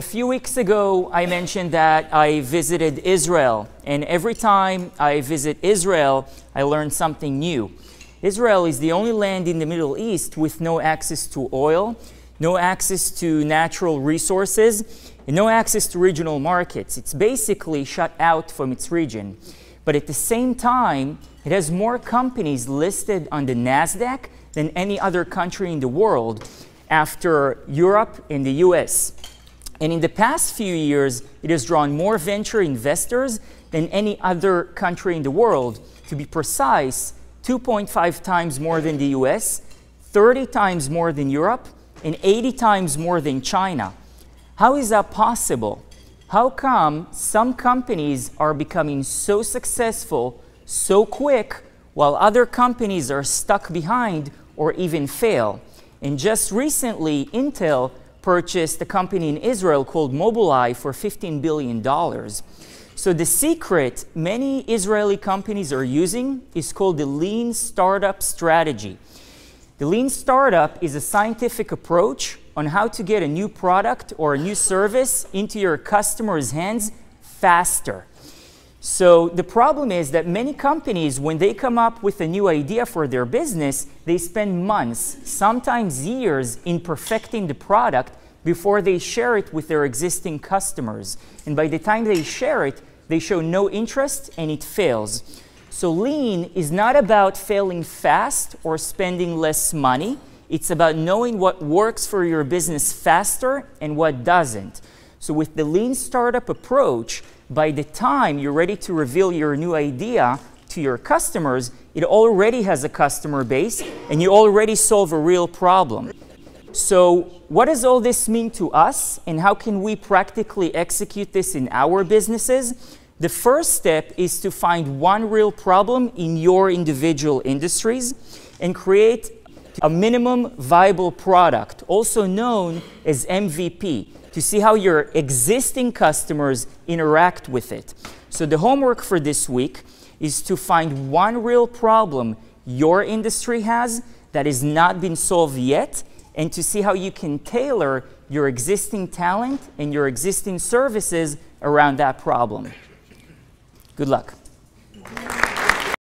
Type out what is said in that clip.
A few weeks ago, I mentioned that I visited Israel, and every time I visit Israel, I learn something new. Israel is the only land in the Middle East with no access to oil, no access to natural resources, and no access to regional markets. It's basically shut out from its region. But at the same time, it has more companies listed on the Nasdaq than any other country in the world after Europe and the US. And in the past few years, it has drawn more venture investors than any other country in the world. To be precise, 2.5 times more than the US, 30 times more than Europe, and 80 times more than China. How is that possible? How come some companies are becoming so successful so quick while other companies are stuck behind or even fail? And just recently, Intel purchased a company in Israel called Mobileye for $15 billion. So the secret many Israeli companies are using is called the lean startup strategy. The lean startup is a scientific approach on how to get a new product or a new service into your customers' hands faster. So the problem is that many companies, when they come up with a new idea for their business, they spend months, sometimes years, in perfecting the product before they share it with their existing customers. And by the time they share it, they show no interest and it fails. So lean is not about failing fast or spending less money. It's about knowing what works for your business faster and what doesn't. So with the lean startup approach, by the time you're ready to reveal your new idea to your customers, it already has a customer base and you already solve a real problem. So what does all this mean to us and how can we practically execute this in our businesses? The first step is to find one real problem in your individual industries and create a minimum viable product, also known as MVP, to see how your existing customers interact with it. So the homework for this week is to find one real problem your industry has that has not been solved yet, and to see how you can tailor your existing talent and your existing services around that problem. Good luck.